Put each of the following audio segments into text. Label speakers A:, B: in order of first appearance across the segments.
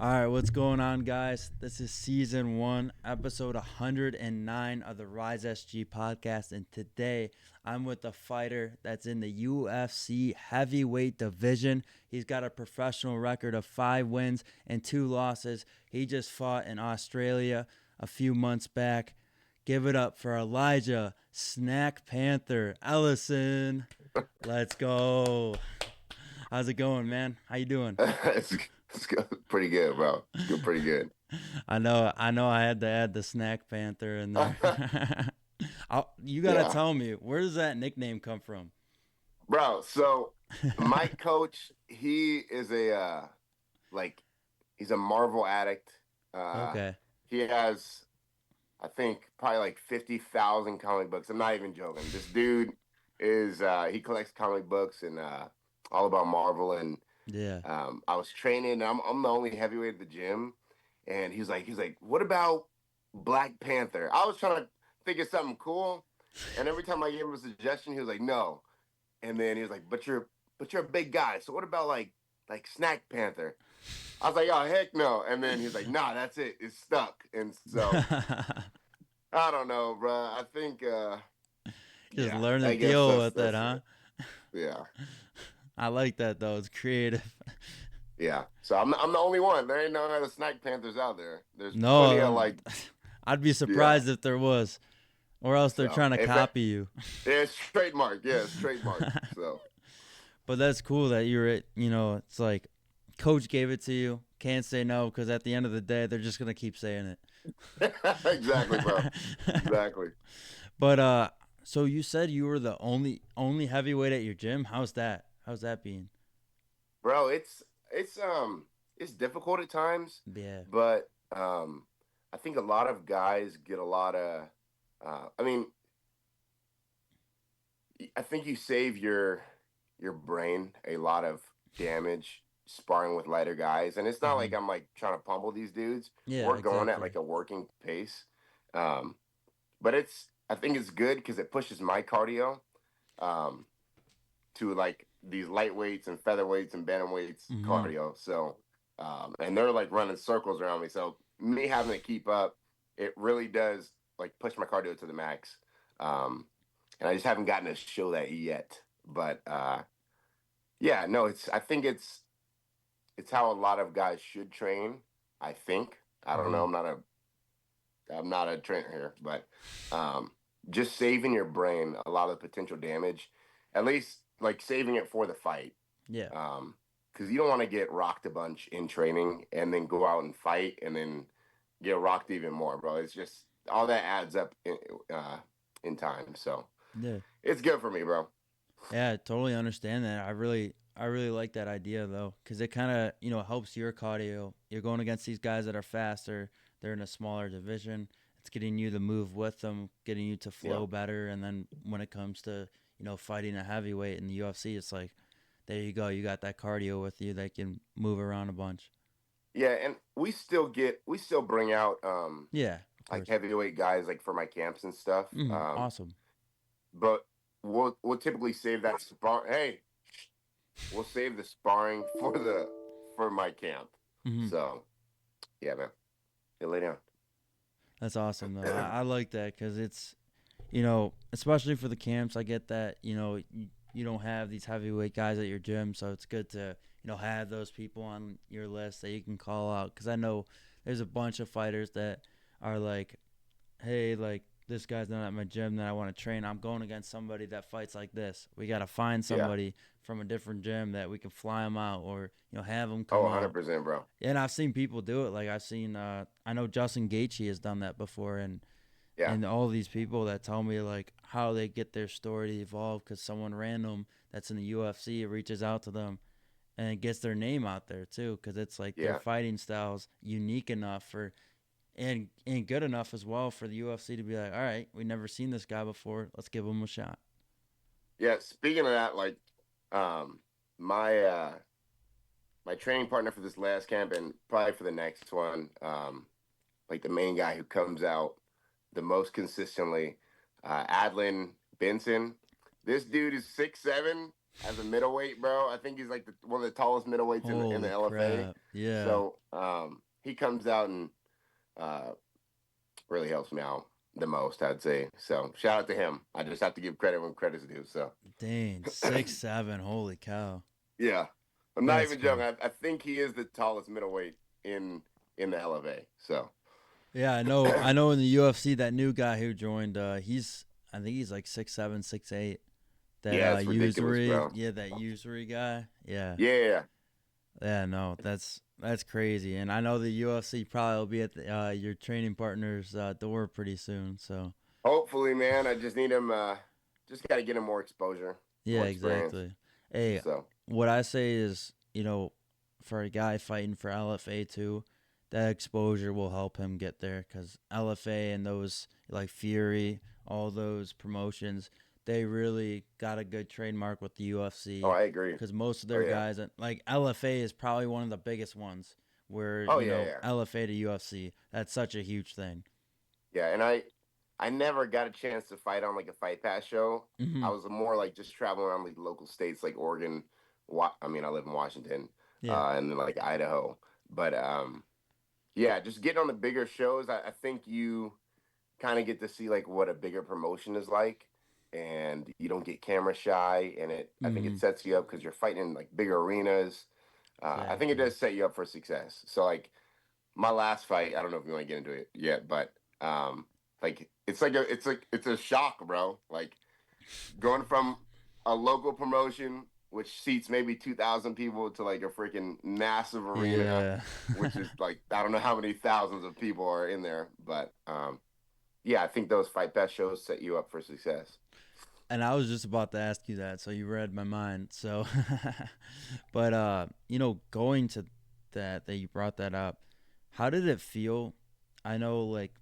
A: All right, what's going on, guys? This is season 1, episode 109 of the RiseSG podcast. And today I'm with a fighter that's in the UFC heavyweight division. He's got a professional record of 5 wins and 2 losses. He just fought in Australia a few months back. Give it up for Elijah Snack Panther Ellison. Let's go. How's it going, man? How you doing?
B: It's pretty good, bro. It's good, pretty good.
A: I know I had to add the Snack Panther in there. You gotta
B: Yeah,
A: tell me, where does that nickname come from?
B: bro. So my coach, he is like he's a Marvel addict. Uh,
A: Okay.
B: he has, I think, probably like 50,000 comic books. I'm not even joking. This dude is he collects comic books and all about Marvel. And
A: Yeah.
B: I was training. I'm the only heavyweight at the gym, and he's like, what about Black Panther? I was trying to think of something cool, and every time I gave him a suggestion, he was like, no. And then he was like, but you're a big guy, so what about like Snack Panther? I was like, oh heck no. And then he's like, nah, that's it. It's stuck. And so I don't know, bro. I think
A: Just
B: yeah,
A: learn to
B: I guess
A: deal
B: that's
A: with it,
B: that's
A: huh?
B: it. Yeah.
A: I like that though. It's creative.
B: Yeah. So I'm the only one. There ain't no other Snack Panthers out there. There's plenty of
A: No,
B: like,
A: I'd be
B: yeah.
A: surprised if there was, or else they're
B: So
A: trying to
B: if it,
A: copy you.
B: yeah, it's trademark. Yeah, it's trademark. So
A: But that's cool that it's like coach gave it to you. Can't say no because at the end of the day, they're just gonna keep saying
B: exactly, bro.
A: it.
B: Exactly.
A: But so you said you were the only heavyweight at your gym. How's that? How's that being?
B: Bro, it's difficult at times,
A: Yeah.
B: but I think a lot of guys get a lot of I mean, I think you save your brain a lot of damage sparring with lighter guys. And it's not
A: Hmm.
B: like I'm like trying to pummel these dudes.
A: Yeah.
B: We're going at
A: Exactly.
B: like a working pace. Um, but I think it's good because it pushes my cardio um, to like these lightweights and featherweights and bantamweights
A: Hmm.
B: cardio. So, and they're like running circles around me. So me having to keep up, it really does like push my cardio to the max. Um, and I just haven't gotten to show that yet. But yeah, no, I think it's how a lot of guys should train. I think. I don't know.
A: Hmm.
B: I'm not a trainer here, but um, just saving your brain a lot of potential damage, at least like saving it for the fight.
A: Yeah.
B: Because you don't want to get rocked a bunch in training and then go out and fight and then get rocked even more, bro. It's just all that adds up in time. So
A: Yeah.
B: it's good for me, bro.
A: Yeah. I totally understand that. I really like that idea though, because it kind of helps your cardio. You're going against these guys that are faster. They're in a smaller division. It's getting you to move with them, getting you to
B: Yeah.
A: flow better. And then when it comes to fighting a heavyweight in the UFC, it's like there you go. You got that cardio with you that can move around a bunch.
B: Yeah, and we still bring out
A: Yeah, of
B: like
A: course.
B: heavyweight guys like for my camps and stuff.
A: Awesome.
B: But we'll typically save that spar. Hey, we'll save the sparring for my camp.
A: Hmm.
B: So yeah, man. Yeah, lay down.
A: That's awesome though. I like that because it's especially for the camps. I get that you don't have these heavyweight guys at your gym, so it's good to have those people on your list that you can call out. Because I know there's a bunch of fighters that are like, hey, like this guy's not at my gym that I want to train. I'm going against somebody that fights like this. We got to find
B: Yeah.
A: somebody from a different gym that we can fly them out or have them
B: Oh,
A: come out.
B: 100%, bro.
A: And I've seen people do it. Like I've seen, I know Justin Gaethje has done that before,
B: Yeah.
A: and all these people that tell me like how they get their story to evolve because someone random that's in the UFC reaches out to them and gets their name out there too because it's like their
B: Yeah.
A: fighting styles unique enough for and good enough as well for the UFC to be like, all right, we never seen this guy before. Let's give him a shot.
B: Yeah. Speaking of that, like um my my training partner for this last camp and probably for the next one, like the main guy who comes out the most consistently, Adlin Benson. This dude is 6'7", as a middleweight, bro. I think he's like one of the tallest middleweights in the
A: Holy
B: LFA.
A: crap. Yeah.
B: So he comes out and uh, really helps me out the most, I'd say. So shout out to him. I just have to give credit when credit's due. So
A: Dang, 6'7". Holy cow.
B: yeah, I'm not
A: That's
B: even joking.
A: crazy.
B: I think he is the tallest middleweight in the LFA. So
A: Yeah, I know. I know in the UFC that new guy who joined. I think he's like 6'7", 6'8". That
B: yeah, it's ridiculous,
A: usury,
B: bro.
A: yeah, that usury guy. Yeah,
B: Yeah.
A: yeah. No, that's crazy. And I know the UFC probably will be at your training partner's door pretty soon. So
B: Hopefully, man. I just need him. Just got to get him more exposure,
A: yeah,
B: more experience.
A: exactly. Hey,
B: So
A: what I say is, for a guy fighting for LFA too, that exposure will help him get there because LFA and those like Fury, all those promotions, they really got a good trademark with the
B: oh,
A: UFC
B: I agree.
A: because most of
B: Oh
A: their
B: yeah.
A: guys, like LFA is probably one of the biggest ones where,
B: Oh yeah.
A: LFA to UFC, that's such a huge thing.
B: Yeah. And I never got a chance to fight on like a Fight Pass show. I
A: Hmm.
B: was more like just traveling around like local states like Oregon. I mean, I live in Washington,
A: Yeah.
B: and then like Idaho. But yeah, just getting on the bigger shows. I think you kind of get to see like what a bigger promotion is like, and you don't get camera shy, and I think it
A: Hmm.
B: sets you up because you're fighting in like bigger arenas. I think it
A: Exactly.
B: does set you up for success. So like my last fight, I don't know if you want to get into it yet, but like it's a shock, bro. Like going from a local promotion which seats maybe 2,000 people to like a freaking massive arena,
A: Yeah.
B: which is like I don't know how many thousands of people are in there, but yeah, I think those Fight Pass shows set you up for success.
A: And I was just about to ask you that, so you read my mind. So, but going to that you brought that up, how did it feel? I know, like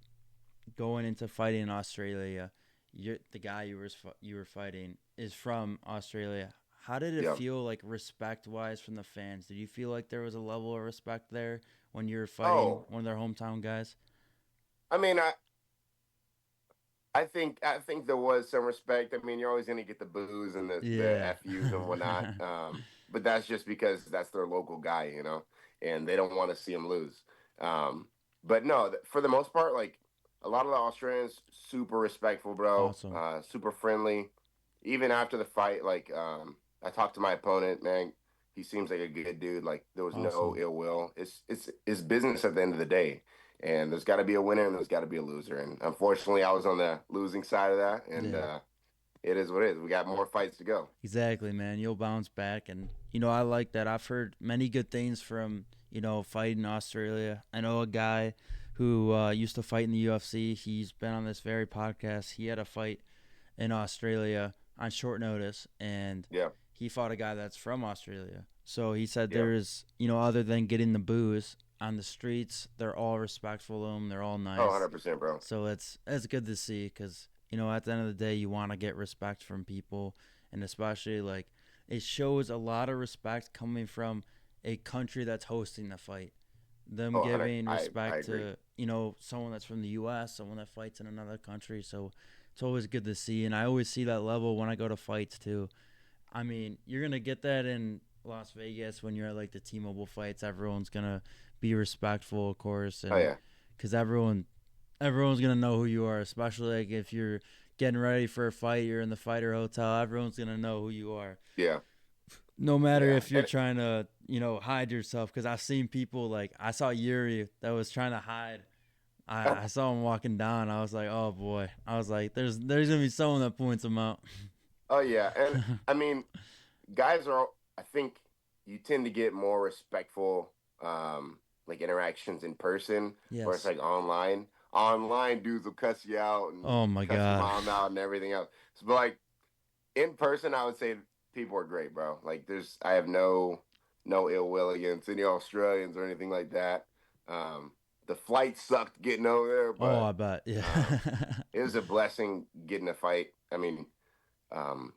A: going into fighting in Australia, the guy you were fighting is from Australia. How did it
B: Yeah.
A: feel, like respect wise from the fans? Did you feel like there was a level of respect there when you were fighting
B: Oh,
A: one of their hometown guys?
B: I mean, I think there was some respect. I mean, you're always gonna get the boos and the
A: Yeah.
B: FUs and whatnot. But that's just because that's their local guy, and they don't want to see him lose. Um, but no, for the most part, like a lot of the Australians, super respectful, bro.
A: Awesome.
B: Super friendly. Even after the fight, like I talked to my opponent, man. He seems like a good dude. Like there was no
A: Awesome.
B: ill will. It's business at the end of the day, and there's got to be a winner and there's got to be a loser. And unfortunately, I was on the losing side of that, and
A: Yeah.
B: it is what it is. We got more fights to go.
A: Exactly, man. You'll bounce back, and I like that. I've heard many good things from fighting in Australia. I know a guy who used to fight in the UFC. He's been on this very podcast. He had a fight in Australia on short notice, and
B: Yeah,
A: he fought a guy that's from Australia. So he said
B: yeah.
A: there's other than getting the booze on the streets, they're all respectful of him. They're all
B: Oh,
A: nice.
B: 100%, bro.
A: So it's good to see because at the end of the day, you want to get respect from people, and especially like it shows a lot of respect coming from a country that's hosting the fight. Them
B: Oh, 100.
A: giving
B: I
A: respect
B: agree.
A: to someone that's from the U.S., someone that fights in another country. So it's always good to see, and I always see that level when I go to fights too. I mean, you're gonna get that in Las Vegas when you're at like the T-Mobile fights. Everyone's gonna be respectful, of course,
B: Oh
A: and
B: yeah.
A: because everyone's gonna know who you are, especially like if you're getting ready for a fight, you're in the fighter hotel. Everyone's gonna know who you are,
B: Yeah.
A: no matter
B: Yeah.
A: if you're trying to hide yourself. Because I've seen people, like I saw Yuri that was trying to hide. I saw him walking down. I was like, oh boy. I was like, there's gonna be someone that points him out.
B: Oh yeah. And I mean, guys are. I think you tend to get more respectful, like interactions in person, versus
A: Yes.
B: like online. Online dudes will cuss you out and
A: Oh my
B: cuss your
A: god.
B: mom out and everything else. So, but like in person, I would say people are great, bro. Like I have no ill will against any Australians or anything like that. Um, the flight sucked getting over there,
A: Oh,
B: but
A: I bet. Yeah.
B: it was a blessing getting a fight. I mean, um,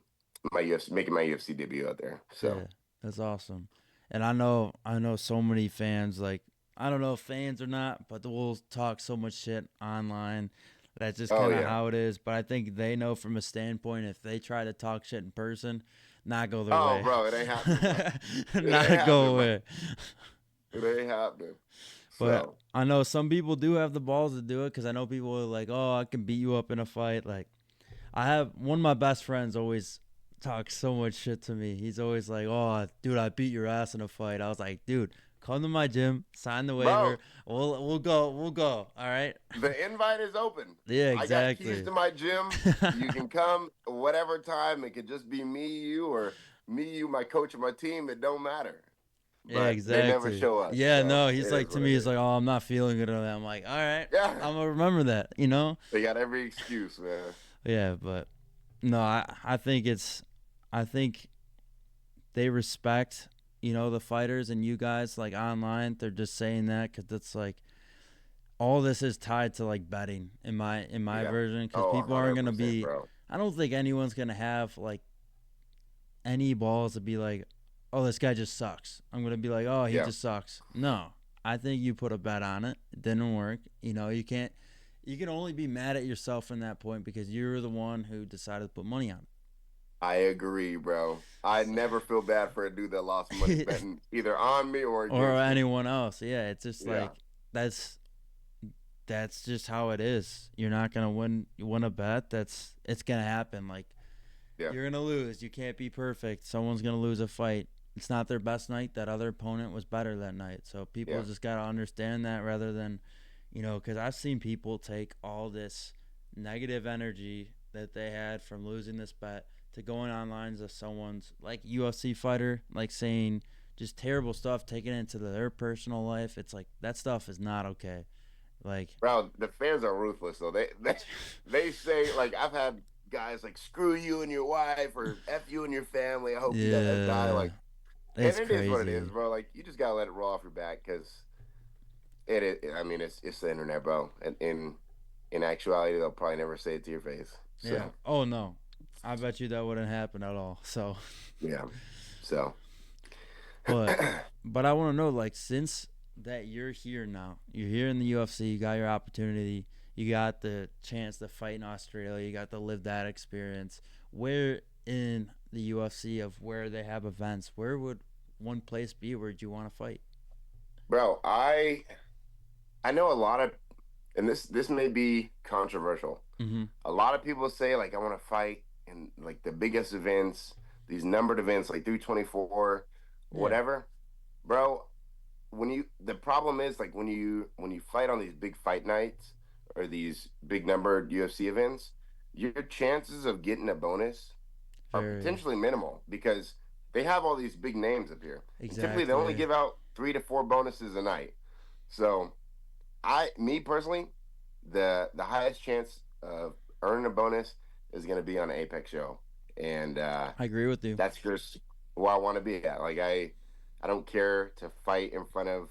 B: my UFC making my UFC debut out there. So
A: Yeah, that's awesome. And I know so many fans, like I don't know if fans or not, but we'll talk so much shit online. That's just
B: oh
A: kind of
B: yeah,
A: how it is. But I think they know from a standpoint, if they try to talk shit in person, not go their
B: Oh,
A: way.
B: bro, it ain't happening, bro. It ain't
A: Not go
B: happening, bro.
A: away.
B: It ain't happening.
A: But
B: So,
A: I know some people do have the balls to do it because I know people are like, oh, I can beat you up in a fight. Like, I have one of my best friends always talks so much shit to me. He's always like, oh, dude, I beat your ass in a fight. I was like, dude, come to my gym, sign the
B: bro,
A: waiver. We'll go. We'll go. All right.
B: the invite is open.
A: Yeah,
B: I got keys
A: exactly.
B: to my gym. You can come whatever time. It could just be me, you, or me, you, my coach, and my team. It don't matter.
A: Yeah,
B: But they never
A: exactly.
B: show up.
A: Yeah,
B: So
A: no, he's
B: it is
A: like to
B: what
A: me,
B: it
A: he's
B: is.
A: like, oh, I'm not feeling good on that. I'm like, all right,
B: Yeah.
A: I'm gonna remember that, you know?
B: They got every excuse, man.
A: Yeah, but no, I think I think they respect, the fighters and you guys like online. They're just saying that because it's like all this is tied to like betting in my
B: Yeah.
A: version because
B: Oh,
A: people aren't gonna
B: 100%,
A: be.
B: bro.
A: I don't think anyone's gonna have like any balls to be like, oh, this guy just sucks. I'm gonna be like, oh, he
B: Yeah.
A: just sucks. No, I think you put a bet on it. It didn't work. You can't. You can only be mad at yourself from that point because you're the one who decided to put money on
B: I agree, bro. I never feel bad for a dude that lost money
A: it.
B: betting either on me or
A: Or
B: against me.
A: anyone else. Yeah, it's just
B: Yeah.
A: like that's that's just how it is. You're not gonna win a bet. It's gonna happen. Like
B: Yeah.
A: you're gonna lose. You can't be perfect. Someone's gonna lose a fight. It's not their best night. That other opponent was better that night. So people
B: Yeah.
A: just gotta understand that rather than, because I've seen people take all this negative energy that they had from losing this bet to going online to someone's like UFC fighter, like saying just terrible stuff, taking it into their personal life. It's like that stuff is not okay. Like,
B: Bro, the fans are ruthless though. They say like I've had guys like screw you and your wife or F you and your family. I hope you guys die.
A: yeah,
B: Like, and
A: it's
B: it is what it is,
A: crazy.
B: bro. Like you just gotta let it roll off your back because it is. I mean, it's the internet, bro. And in actuality, they'll probably never say it to your face.
A: Yeah.
B: So
A: Oh no, I bet you that wouldn't happen at all. So,
B: yeah. So
A: but but I want to know, like, since that you're here now, you're here in the UFC, you got your opportunity, you got the chance to fight in Australia, you got to live that experience. Where in the UFC of where they have events, where would one place be where you want to fight?
B: bro, I know a lot of, and this may be controversial.
A: Mm-hmm.
B: A lot of people say like I want to fight in like the biggest events, these numbered events like 324,
A: Yeah,
B: whatever. Bro, the problem is like when you fight on these big fight nights or these big numbered UFC events, your chances of getting a bonus are
A: very
B: potentially minimal because they have all these big names up here. And typically they only
A: exactly.
B: give out 3 to 4 bonuses a night. So me personally, the highest chance of earning a bonus is going to be on an Apex show, and
A: I agree with you.
B: that's just where I want to be at. Like I don't care to fight in front of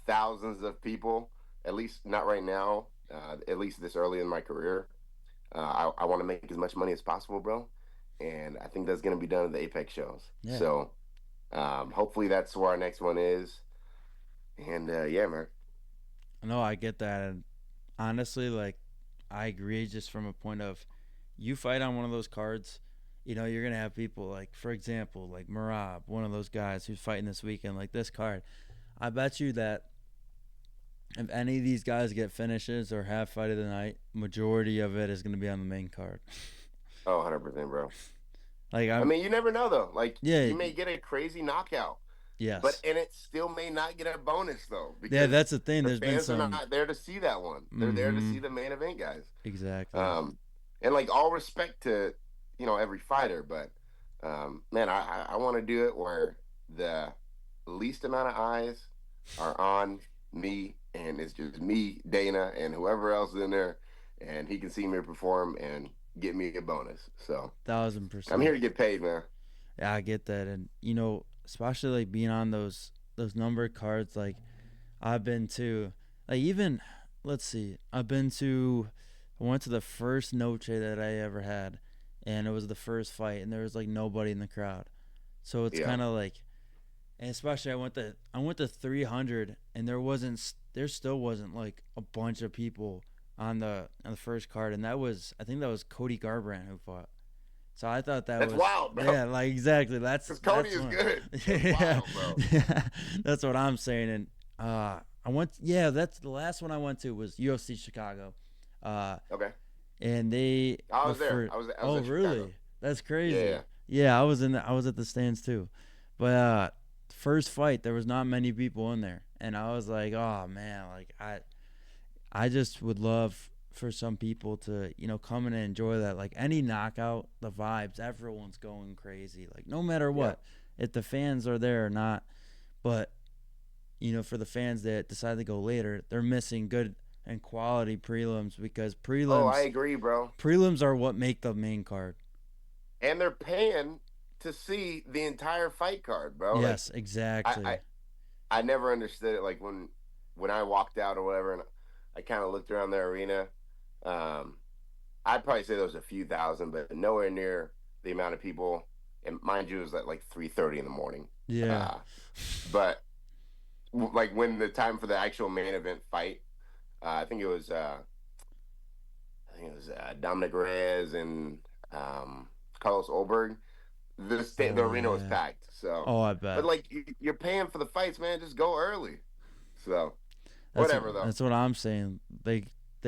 B: thousands of people. At least not right now. At least this early in my career, I want to make as much money as possible, bro. And I think that's going to be done at the Apex shows.
A: Yeah.
B: So hopefully that's where our next one is. And yeah, man.
A: No, I get that. And honestly, like, I agree just from a point of you fight on one of those cards, you're going to have people like, for example, like Marab, one of those guys who's fighting this weekend, like this card. I bet you that if any of these guys get finishes or have fight of the night, majority of it is going to be on the main card.
B: Oh, 100%, bro.
A: Like,
B: I
A: I'm,
B: mean, you never know though. Like
A: yeah,
B: you may get a crazy knockout, but
A: yes.
B: and it still may not get a bonus though
A: Yeah,
B: because
A: that's the thing.
B: the
A: There's been
B: fans are
A: some,
B: not there to see that one. They're there to
A: mm-hmm,
B: see the main event guys.
A: exactly.
B: Um, and like all respect to every fighter, but man, I want to do it where the least amount of eyes are on me, and it's just me, Dana, and whoever else is in there, and he can see me perform and get me a bonus. So
A: Thousand
B: I'm here
A: percent.
B: to get paid, man.
A: Yeah, I get that. And, especially like being on those numbered cards, like, I've been to, like, even let's see, I went to the first Noche that I ever had, and it was the first fight, and there was like nobody in the crowd, so it's
B: Yeah.
A: kind of like, and especially I went to 300, and there still wasn't like a bunch of people on the first card, and I think that was Cody Garbrandt who fought. So I thought that
B: That's
A: was,
B: wild, bro.
A: yeah, like exactly.
B: Because Cody
A: That's
B: is
A: one.
B: good. That's
A: Yeah,
B: wild, bro.
A: yeah, that's what I'm saying. And I went, yeah, that's the last one I went to was UFC Chicago, uh,
B: Okay.
A: and they
B: I
A: the
B: was there.
A: first.
B: I was
A: Oh,
B: in Chicago.
A: really? That's
B: Yeah.
A: crazy. Yeah, I was at the stands too, but first fight there was not many people in there, and I was like, oh man, like I just would love for some people to, come in and enjoy that. Like any knockout, the vibes, everyone's going crazy. Like no matter
B: Yeah.
A: what, if the fans are there or not. But, for the fans that decide to go later, they're missing good and quality prelims because
B: Oh, I
A: prelims
B: agree, bro.
A: prelims are what make the main card.
B: And they're paying to see the entire fight card, bro. Like
A: Yes,
B: I, I,
A: exactly.
B: I never understood it. Like when I walked out or whatever, and I kind of looked around the arena. Um, I'd probably say there was a few thousand, but nowhere near the amount of people. And mind you, it was at like 3:30 in the morning.
A: Yeah.
B: Uh, but like when the time for the actual main event fight, I think it was Dominic Reyes and Carlos Olberg. The
A: Oh
B: arena was
A: yeah.
B: packed. So,
A: Oh, I
B: but
A: bet.
B: like you're paying for the fights, man. Just go early. So
A: That's
B: whatever though.
A: that's what I'm saying. They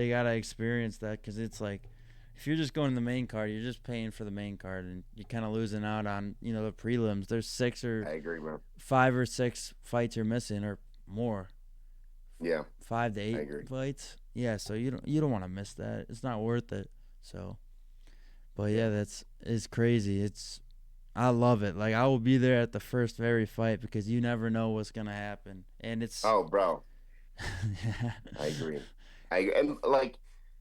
A: gotta experience that because it's like if you're just going to the main card, you're just paying for the main card, and you're kind of losing out on the prelims. There's
B: I agree, man.
A: 5 or 6 fights you're missing or more,
B: Yeah,
A: 5 to
B: I
A: 8
B: agree.
A: fights. Yeah, so you don't want to miss that. It's not worth it. So, but yeah,
B: Yeah.
A: it's crazy. I love it. Like I will be there at the first very fight because you never know what's gonna happen, and it's.
B: Oh, bro, I agree. And like,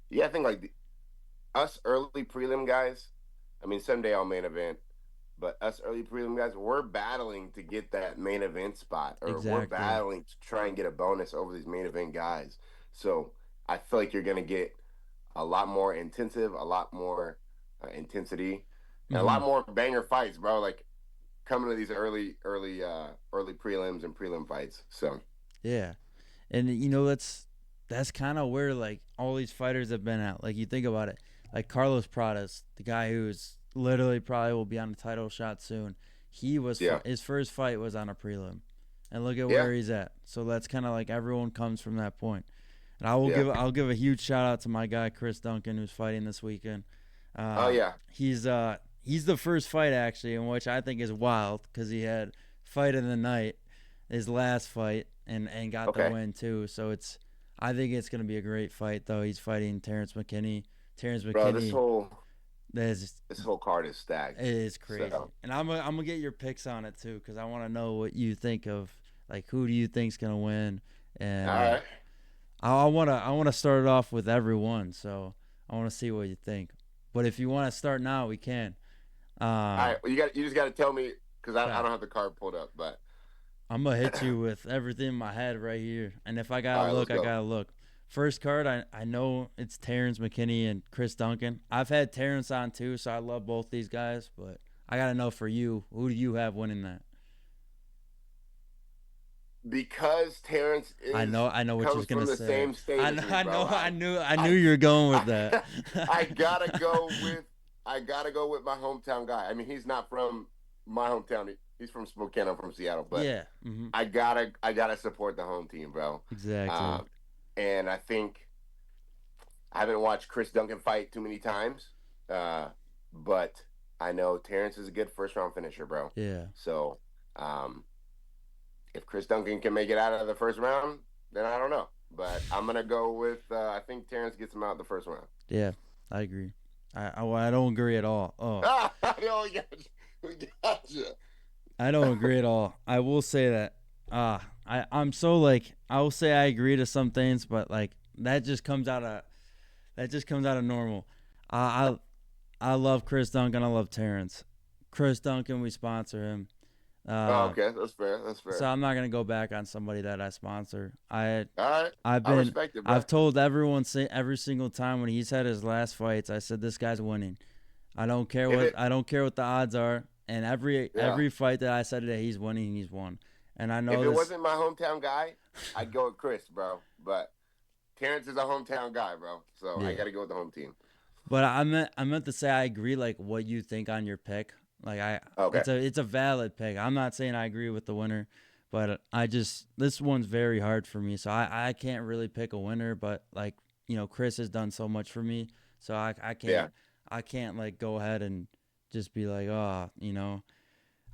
B: yeah, I think like us early prelim guys. I mean, someday I'll main event, but us early prelim guys, we're battling to get that main event spot, or we're
A: Exactly.
B: battling to try and get a bonus over these main event guys. So I feel like you're gonna get a lot more intensive, a lot more intensity, and a
A: Hmm.
B: lot more banger fights, bro. Like coming to these early prelims and prelim fights. So
A: Yeah, and that's kind of where like all these fighters have been at. Like you think about it, like Carlos Pradas, the guy who's literally probably will be on a title shot soon.
B: yeah,
A: His first fight was on a prelim, and look at
B: yeah,
A: where he's at. So that's kind of like everyone comes from that point. And
B: yeah.
A: I'll give a huge shout out to my guy Chris Duncan who's fighting this weekend.
B: Oh yeah.
A: He's the first fight actually in which I think is wild because he had fight of the night, his last fight, and got the
B: Okay,
A: win too. So I think it's gonna be a great fight though. He's fighting Terrence McKinney. Terrence
B: bro.
A: McKinney is
B: This whole card is stacked.
A: it is crazy,
B: So
A: and I'm gonna get your picks on it too because I want to know what you think of like who do you think's gonna win,
B: all
A: and
B: right,
A: I wanna start it off with everyone. So I want to see what you think. But if you want to start now, we can.
B: all
A: Uh,
B: right. Well, you just got to tell me because I
A: okay.
B: don't have the card pulled up, but
A: I'm gonna hit you with everything in my head right here, and if I gotta
B: all right, let's
A: look, I
B: go.
A: gotta look. First card, I know it's Terrence McKinney and Chris Duncan. I've had Terrence on too, so I love both these guys. But I gotta know for you, who do you have winning that?
B: Because Terrence is
A: I know what you're
B: comes
A: gonna
B: from the
A: say.
B: same state as me, bro.
A: I knew
B: I,
A: you were going with
B: I,
A: that.
B: I gotta go with my hometown guy. I mean, he's not from my hometown. He's from Spokane. I'm from Seattle, but
A: Yeah. Hmm.
B: I gotta support the home team, bro.
A: Exactly.
B: Um, and I think I haven't watched Chris Duncan fight too many times, uh, but I know Terrence is a good first round finisher, bro.
A: Yeah.
B: So um, if Chris Duncan can make it out of the first round, then I don't know. But I'm gonna go with I think Terrence gets him out the first round.
A: Yeah. I agree. I don't agree at all. Oh,
B: Ah, no, we got you.
A: I don't agree at all. I will say that I'm so like I will say I agree to some things, but like that just comes out of normal. I love Chris Duncan. I love Terrence. Chris Duncan, we sponsor him.
B: Oh,
A: Uh,
B: okay, that's fair. That's
A: so
B: fair.
A: I'm not gonna go back on somebody that I sponsor.
B: All right,
A: I've
B: I
A: been
B: respect it, bro.
A: I've told everyone every single time when he's had his last fights, I said this guy's winning.
B: If it,
A: I don't care what the odds are. And
B: yeah,
A: every fight that I said that he's winning, he's won. And I
B: if
A: know
B: it
A: this.
B: wasn't my hometown guy, I'd go with Chris, bro. But Terrence is a hometown guy, bro. So I
A: Yeah.
B: got to go with the home team.
A: But I meant to say I agree like what you think on your pick. Like
B: Okay.
A: it's a valid pick. I'm not saying I agree with the winner, but this one's very hard for me. So I can't really pick a winner, but like, Chris has done so much for me. So
B: Yeah.
A: I can't like go ahead and just be like, oh,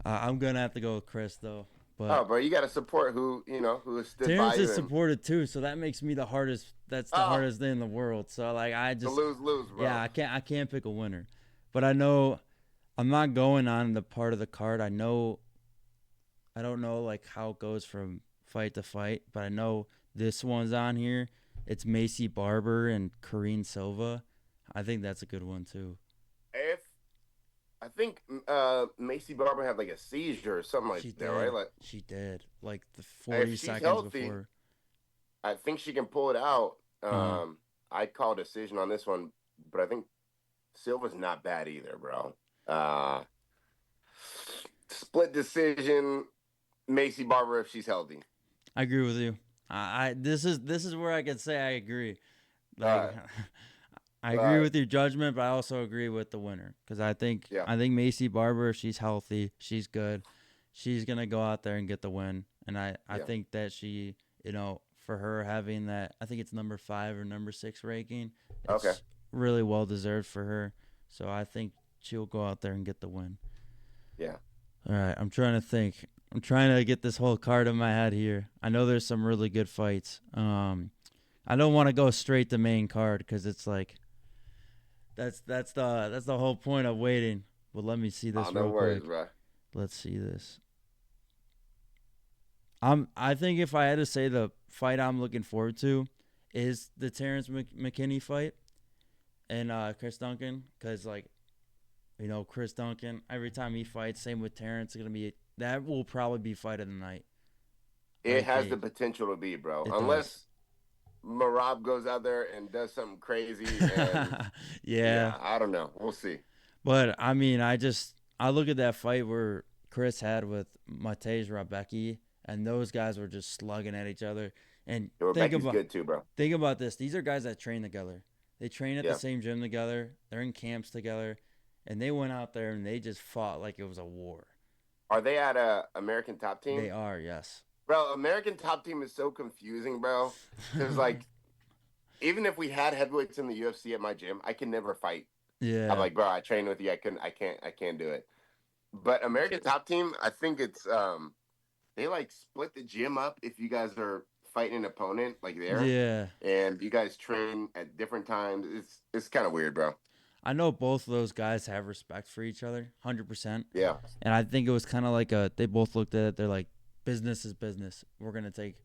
A: I'm gonna have to go with Chris though.
B: Oh,
A: But
B: bro, you got to support who has stood by
A: Terrence is
B: you and
A: supported too, so that makes me the hardest. That's the
B: oh,
A: hardest thing in the world. So like
B: the lose lose,
A: yeah,
B: bro.
A: I can't pick a winner, but I know I'm not going on the part of the card. I don't know like how it goes from fight to fight, but I know this one's on here. It's Macy Barber and Karine Silva. I think that's a good one too.
B: If I think Macy Barber had like a seizure or something like
A: She
B: that, right?
A: did.
B: Like
A: She did. Like the
B: if
A: 40
B: she's
A: seconds
B: healthy,
A: before.
B: I think she can pull it out.
A: Uh huh.
B: I'd call a decision on this one, but I think Silva's not bad either, bro. Uh, split decision, Macy Barber if she's healthy.
A: I agree with you. This is where I can say I agree.
B: All
A: Like
B: right,
A: I
B: all
A: agree
B: right,
A: with your judgment, but I also agree with the winner because I think
B: yeah,
A: I think Macy Barber, if she's healthy, she's good. She's gonna go out there and get the win, and I
B: yeah,
A: think that she, for her having that, I think it's number 5 or number 6 ranking,
B: okay,
A: it's really well deserved for her. So I think she'll go out there and get the win.
B: yeah.
A: All right, I'm trying to think. I'm trying to get this whole card in my head here. I know there's some really good fights. I don't want to go straight to main card because it's like that's the whole point of waiting. But let me see
B: Oh,
A: this
B: no
A: real
B: worries,
A: quick.
B: bro.
A: Let's see this. I think if I had to say the fight I'm looking forward to is the Terrence McKinney fight and Chris Duncan, because like, Chris Duncan, every time he fights, same with Terrence, that will probably be fight of the night.
B: It
A: Like
B: has the potential to be, bro.
A: it does.
B: Unless Marab goes out there and does something crazy, and
A: Yeah,
B: yeah, I don't know. We'll see.
A: but I mean, I look at that fight where Chris had with Matej Rebecki, and those guys were just slugging at each other. And
B: Rebecca's good too, bro.
A: think about this: these are guys that train together. They train at the
B: Yeah.
A: same gym together. They're in camps together, and they went out there and they just fought like it was a war.
B: Are they at a American Top
A: They
B: Team?
A: are, yes.
B: Bro, American Top Team is so confusing, bro. Because like, even if we had heavyweights in the UFC at my gym, I can never fight. I'm
A: Yeah,
B: like, bro, I train with you. I can't do it. But American Top Team, I think it's they like split the gym up if you guys are fighting an opponent like there,
A: yeah.
B: and you guys train at different times. It's kind of weird, bro.
A: I know both of those guys have respect for each other, 100%.
B: Yeah,
A: And I think it was kind of like they both looked at it. They're like, business is business.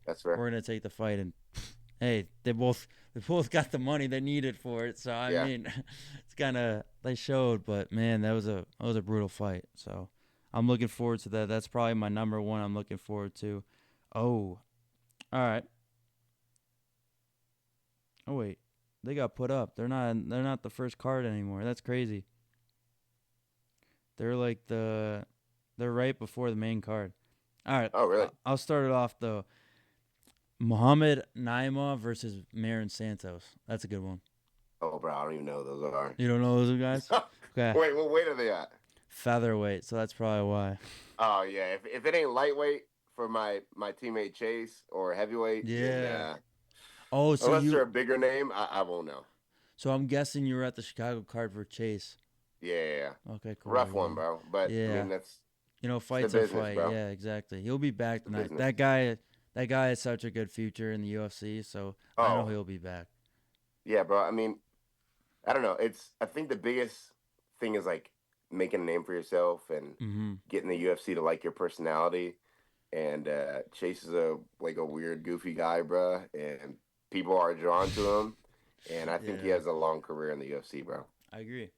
B: that's fair.
A: We're gonna take the fight, and hey, they both got the money they needed for it. So I
B: Yeah,
A: mean, it's kind of they showed, but man, that was a brutal fight. So I'm looking forward to that. That's probably my number one. I'm looking forward to. Oh, all right. Oh wait, they got put up. They're not the first card anymore. That's crazy. They're like they're right before the main card. All right,
B: oh really?
A: I'll start it off though. Mohamed Naima versus Marin Santos. That's a good one.
B: Oh, bro, I don't even know who those are.
A: You don't know those guys? Okay.
B: Wait, what weight are they at?
A: Featherweight, so that's probably why.
B: Oh yeah, if it ain't lightweight for my teammate Chase or heavyweight, then
A: Yeah. Oh,
B: unless they're a bigger name, I won't know.
A: so I'm guessing you were at the Chicago card for Chase.
B: Yeah, yeah, yeah.
A: Okay, cool.
B: Rough one, bro. But I
A: Yeah.
B: mean, that's it's the
A: Fight's a
B: business,
A: fight.
B: bro.
A: Yeah, exactly. He'll be back
B: It's the
A: tonight.
B: business.
A: That guy has such a good future in the UFC, so I know
B: Oh
A: he'll be back.
B: yeah, bro. I mean, I don't know. I think the biggest thing is like making a name for yourself and
A: Mm-hmm.
B: getting the UFC to like your personality. And Chase is a weird, goofy guy, bro, and people are drawn to him. And I think he
A: Yeah,
B: has a long career in the UFC, bro.
A: I agree.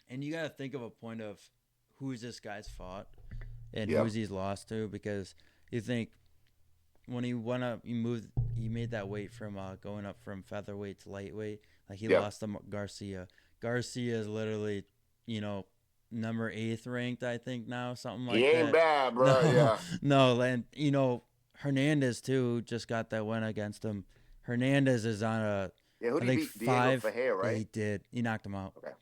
A: And you got to think of a point of who's this guy's fought and
B: Yeah,
A: who's he's lost to, because you think when he went up, he made that weight from going up from featherweight to lightweight. Like he
B: yeah.
A: lost to Garcia. Garcia is literally, you know, number 8th ranked, I think now, something
B: He
A: like
B: ain't
A: that.
B: bad, bro.
A: No,
B: Yeah,
A: no, and Hernandez too just got that win against him. Hernandez is on a
B: Yeah, who
A: I
B: did he
A: think
B: beat? Diego
A: 5.
B: Ferreira,
A: Yeah,
B: right?
A: he did. He knocked him out.
B: Okay.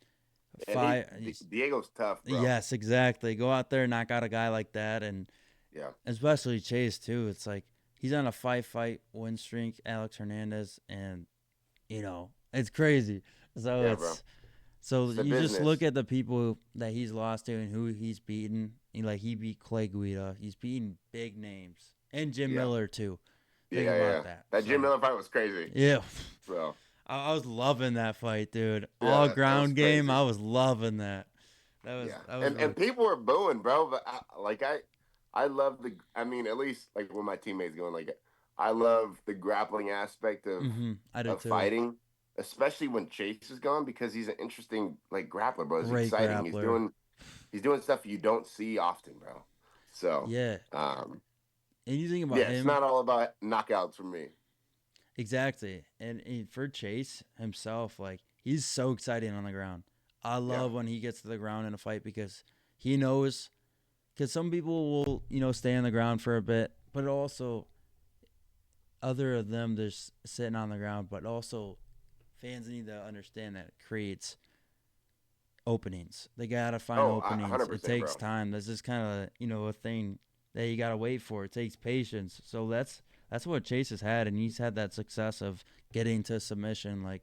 B: And
A: 5.
B: Diego's tough, bro.
A: Yes, exactly. Go out there and knock out a guy like that, and
B: Yeah.
A: especially Chase too. It's like he's on a 5-fight win streak, Alex Hernandez, and it's crazy. So
B: Yeah, bro.
A: it's so
B: It's a
A: you just look
B: business.
A: at the people that he's lost to and who he's beaten. He beat Clay Guida. He's beaten big names and Jim
B: Yeah.
A: Miller too. Think
B: Yeah, yeah.
A: about that.
B: That Jim
A: So
B: Miller fight was crazy.
A: yeah,
B: So
A: I was loving that fight, dude.
B: yeah,
A: All
B: that was
A: ground game.
B: crazy.
A: I was loving that.
B: Yeah,
A: That was
B: and
A: really.
B: people were booing, bro. But I love the. I mean, at least like when my teammates going, like, I love the grappling aspect
A: I do
B: of
A: too.
B: fighting, especially when Chase is gone because he's an interesting like grappler, bro. It's
A: Great
B: exciting.
A: grappler.
B: He's doing stuff you don't see often, bro. So,
A: Yeah. And you think about
B: yeah, it's
A: him.
B: not all about knockouts for me.
A: Exactly. And for Chase himself, like he's so exciting on the ground. I
B: Yeah.
A: love when he gets to the ground in a fight because he knows because some people will, stay on the ground for a bit, but also other of them just sitting on the ground, but also fans need to understand that it creates openings. They gotta find
B: Oh,
A: openings. It
B: 100%,
A: takes
B: bro.
A: time. That's just kind of a thing that you gotta wait for. It takes patience. So that's what Chase has had, and he's had that success of getting to submission. Like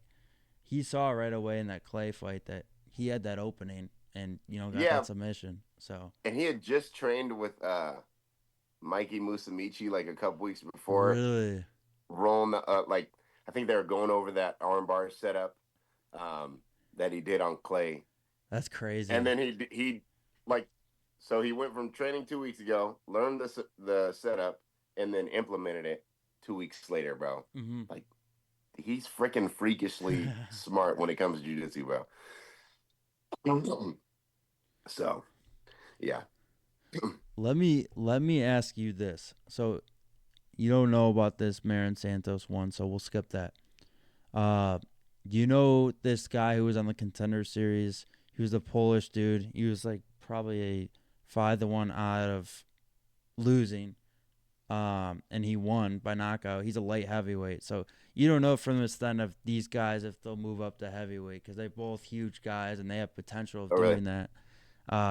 A: he saw right away in that Clay fight that he had that opening, and got that
B: Yeah,
A: submission. So
B: and he had just trained with Mikey Musamichi like a couple weeks before
A: really,
B: rolling like I think they were going over that armbar setup that he did on Clay,
A: that's
B: and
A: crazy.
B: then he like so he went from training 2 weeks ago, learned the setup, and then implemented it 2 weeks later, bro.
A: hmm
B: Like he's freaking freakishly smart when it comes to jiu-jitsu, bro. So yeah,
A: let me ask you this. So you don't know about this Marin Santos one, so we'll skip that. Uh, you know this guy who was on the Contender Series? He was a Polish dude. He was like probably a 5-1 odd of losing. And he won by knockout. He's a light heavyweight, so you don't know from the stand of these guys if they'll move up to heavyweight because they're both huge guys and they have potential of
B: oh really?
A: doing that.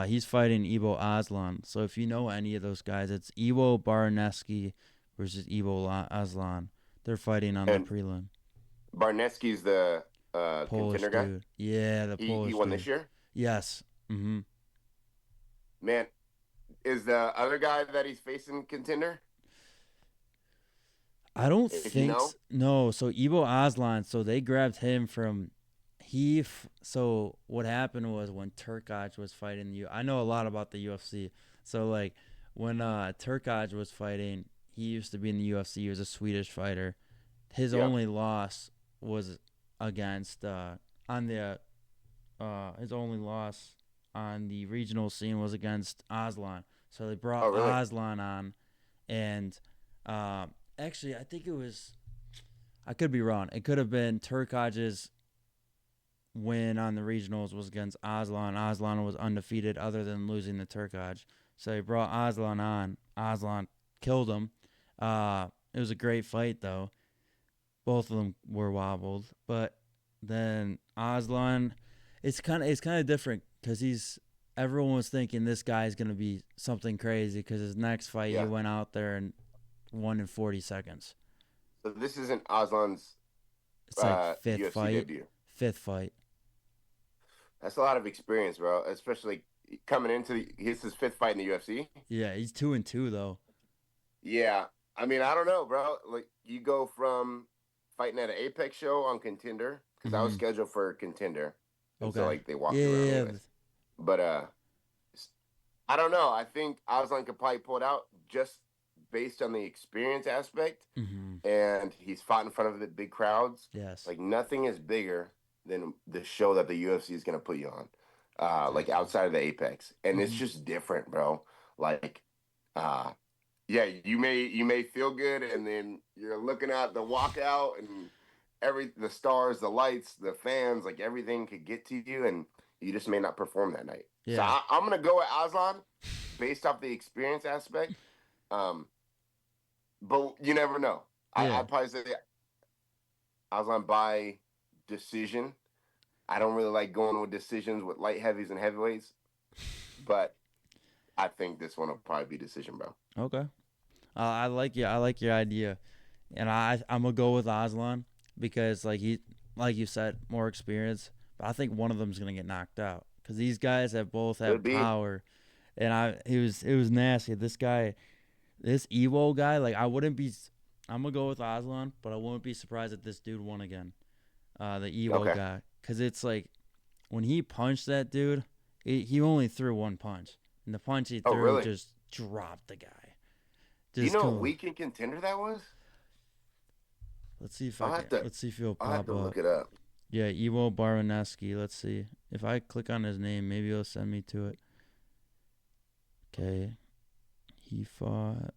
A: He's fighting Ivo Aslan. So if you know any of those guys, it's Ivo Baraneski versus Ivo Aslan. They're fighting on the
B: And
A: prelim.
B: Barnetsky's the
A: Polish
B: contender guy.
A: dude. Yeah, the
B: He
A: Polish
B: won this
A: dude.
B: year.
A: Yes. Mm-hmm.
B: Man, is the other guy that he's facing contender?
A: I don't
B: If you
A: think
B: know.
A: no. So Ivo Aslan, so they grabbed him from so what happened was when Turkaj was fighting I know a lot about the UFC. So like when Turkaj was fighting, he used to be in the UFC. He was a Swedish fighter. His
B: Yeah.
A: only loss was against on the his only loss on the regional scene was against Aslan. So they brought
B: Oh really?
A: Aslan on, and uh, actually I think it was I could be wrong. It could have been Turkaj's win on the regionals was against Aslan. Aslan was undefeated other than losing to Turkaj. So they brought Aslan on. Aslan killed him. It was a great fight though. Both of them were wobbled, but then Aslan, it's kind of different because everyone was thinking this guy's gonna be something crazy because his next fight he
B: Yeah.
A: went out there and won in 40 seconds.
B: So this isn't Aslan's
A: It's like fifth
B: UFC
A: fight,
B: debut.
A: fifth fight.
B: That's a lot of experience, bro. Especially coming into his fifth fight in the UFC.
A: Yeah, he's 2-2 though.
B: Yeah. I mean, I don't know, bro. Like you go from fighting at an Apex show on Contender because I was
A: Mm-hmm.
B: scheduled for Contender, and so
A: Okay.
B: like they
A: Yeah,
B: walked me around
A: yeah,
B: anyways. But I don't know. I think Aslan could probably pull it out just based on the experience aspect,
A: yeah. Mm-hmm.
B: and he's fought in front of the big crowds.
A: Yes.
B: Like nothing is bigger than the show that the UFC is gonna put you on, like
A: Exactly.
B: outside of the Apex, and it's
A: Mm-hmm.
B: just different, bro. Like, uh, yeah, you may feel good, and then you're looking at the walkout and the stars, the lights, the fans, like everything could get to you, and you just may not perform that night. So
A: Yeah.
B: I'm gonna go with Aslan based off the experience aspect. Um, but you never know. I
A: Yeah.
B: probably say Aslan by. decision. I don't really like going with decisions with light heavies and heavyweights, but I think this one will probably be decision, bro.
A: Okay. I like you. I like your idea, and I'm gonna go with Aslan because like you said, more experience. But I think one of them's gonna get knocked out because these guys both
B: Could
A: have
B: be.
A: power, and it was nasty. This Evo guy, like I wouldn't be. I'm gonna go with Aslan, but I wouldn't be surprised if this dude won again. The Evo
B: Okay.
A: guy, because it's like when he punched that dude, he only threw one punch, and the punch he
B: Oh,
A: threw
B: really?
A: just dropped the guy.
B: Do you
A: Just
B: know what
A: cool.
B: weekend contender that was?
A: Let's see if I
B: I'll
A: can.
B: have to.
A: Let's see if he'll
B: I'll have
A: pop
B: to
A: up.
B: look it up.
A: Yeah, Ivo Baroneski. Let's see if I click on his name. Maybe he'll send me to it. Okay, he fought.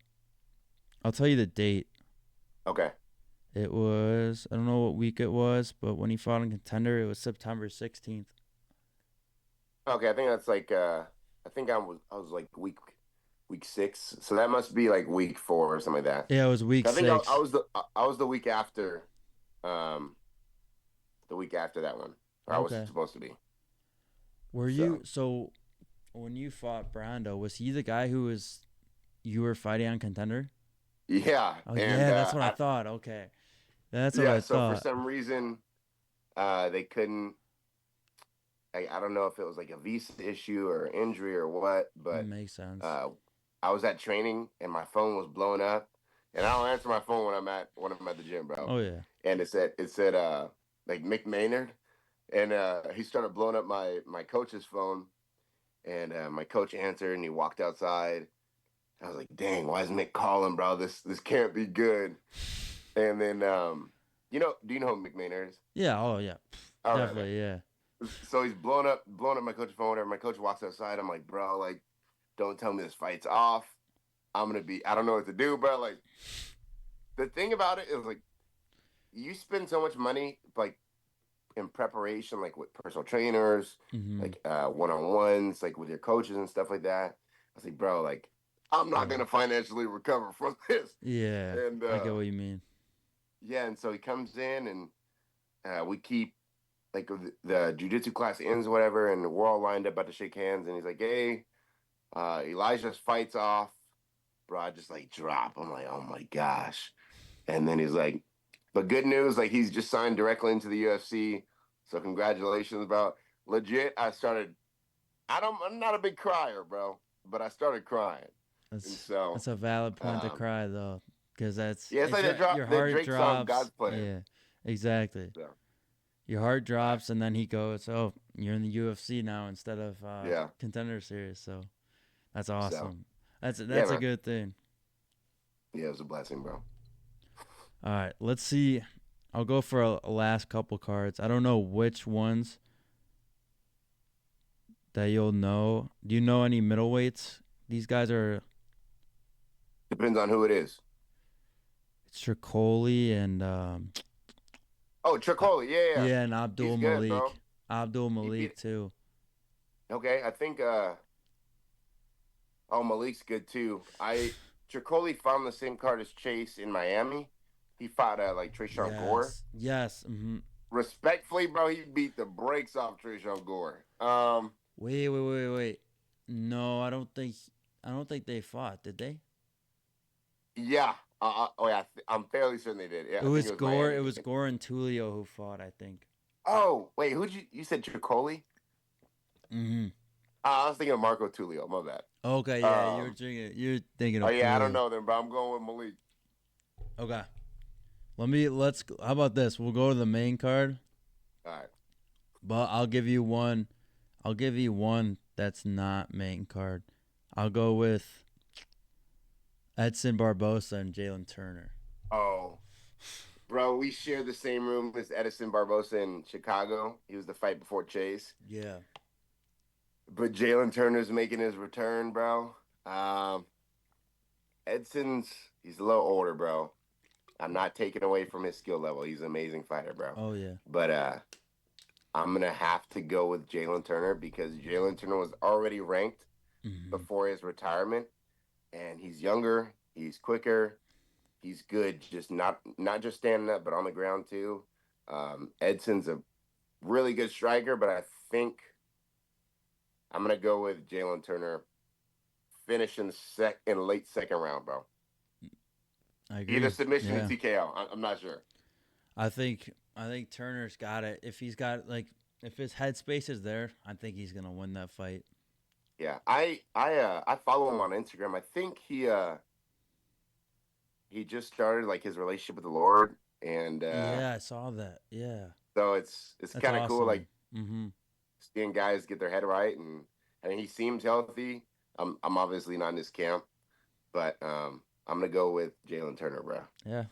A: I'll tell you the date.
B: Okay.
A: It was. I don't know what week it was, but when he fought in Contender, it was September 16th.
B: Okay. I think that's like. I think I was like week 6, so that must be like week 4 or something like that.
A: Yeah, it was week
B: I think I
A: 6.
B: was the week after, um, the week after that one, or I was
A: Okay.
B: supposed to be.
A: Were
B: So
A: you so when you fought Brando? Was he the guy who was you were fighting on Contender?
B: yeah,
A: Oh
B: and
A: yeah, that's what I thought. Okay, that's what
B: yeah.
A: I
B: So for
A: thought.
B: some reason, they couldn't. I don't know if it was like a visa issue or injury or what, but
A: Makes sense.
B: uh, I was at training and my phone was blowing up, and I don't answer my phone when I'm at the gym, bro.
A: Oh yeah.
B: And it said like Mick Maynard, and he started blowing up my coach's phone, and my coach answered and he walked outside. I was like, dang, why is Mick calling, bro? This can't be good. And then do you know who Mick Maynard is?
A: Yeah. Oh yeah.
B: All right, man.
A: Definitely. Yeah.
B: So he's blowing up my coach's phone. Whatever. My coach walks outside. I'm like, bro, like, don't tell me this fight's off. I don't know what to do, bro. Like, the thing about it is, like, you spend so much money, like, in preparation, like with personal trainers,
A: Mhm.
B: like one on ones, like with your coaches and stuff like that. I was like, bro, like, I'm not
A: Yeah.
B: gonna financially recover from this.
A: Yeah.
B: And
A: I get what you mean.
B: yeah, and so he comes in and we keep like the jujitsu class ends, or whatever, and we're all lined up about to shake hands, and he's like, "Hey, Elijah's fights off, bro." I just like drop. I'm like, "Oh my gosh!" And then he's like, "But good news, like he's just signed directly into the UFC, so congratulations, bro." Legit, I started. I'm not a big crier, bro, but I started crying, and so
A: That's a valid point to
B: um,
A: cry though, because
B: yeah, it's like
A: your
B: that
A: heart
B: Drake song,
A: drops.
B: "God's Plan."
A: Yeah. Exactly.
B: So,
A: Your heart
B: I,
A: drops, and then he goes, "Oh, you're in the UFC now instead of
B: yeah,
A: Contender Series." So that's
B: so
A: awesome.
B: yeah,
A: That's a
B: man,
A: good thing.
B: yeah, it was a blessing, bro.
A: All right, let's see. I'll go for a last couple cards. I don't know which ones that you'll know. Do you know any middleweights? These guys are
B: Depends on who it is.
A: it's Tricoli and
B: Oh,
A: uh,
B: Tricoli, yeah, yeah,
A: yeah, and
B: he's
A: Abdul
B: good,
A: Malik.
B: bro.
A: Abdul
B: He
A: Malik
B: beat.
A: too.
B: Okay, I think. Oh, Malik's good too. Tricoli found the same card as Chase in Miami. He fought like Trayshawn Gore.
A: Yes. Yes.
B: Respectfully, bro, he beat the brakes off Trayshawn Gore.
A: Wait. No, I don't think they fought, did they?
B: Yeah. Oh yeah, I'm fairly certain they did. Yeah,
A: It
B: I think
A: was
B: it was
A: Gore.
B: Miami.
A: It was Gore and Tulio who fought, I think.
B: Oh wait, who'd you said Tricoli?
A: Mm-hmm.
B: I was thinking of Marco Tulio. My bad.
A: Okay, yeah,
B: Um.
A: you're thinking
B: Oh
A: of
B: yeah, I don't
A: Tulio.
B: know them, bro. I'm going with Malik.
A: Okay. How about this? We'll go to the main card,
B: All right.
A: but I'll give you one that's not main card. I'll go with Edson Barbosa and Jalen Turner.
B: Oh, bro, we share the same room as Edison Barbosa in Chicago. He was the fight before Chase.
A: Yeah.
B: But Jalen Turner's making his return, bro. Um, Edson's he's a little older, bro. I'm not taking away from his skill level. He's an amazing fighter, bro.
A: Oh yeah.
B: But I'm gonna have to go with Jalen Turner because Jalen Turner was already ranked
A: Hmm.
B: before his retirement, and he's younger, he's quicker, he's good, just not just standing up, but on the ground too. Edson's a really good striker, but I think I'm gonna go with Jalen Turner finishing in late second round, bro.
A: I
B: Either
A: agree.
B: submission or
A: Yeah.
B: TKO. I'm not sure.
A: I think Turner's got it. If he's got if his headspace is there, I think he's gonna win that fight.
B: Yeah, I follow him on Instagram. I think he just started like his relationship with the Lord, and
A: Yeah, I saw that. Yeah.
B: so it's
A: That's
B: kind of cool,
A: awesome.
B: like
A: Mm-hmm.
B: seeing guys get their head right, and I mean he seems healthy. I'm obviously not in his camp, but I'm gonna go with Jalen Turner, bro.
A: Yeah.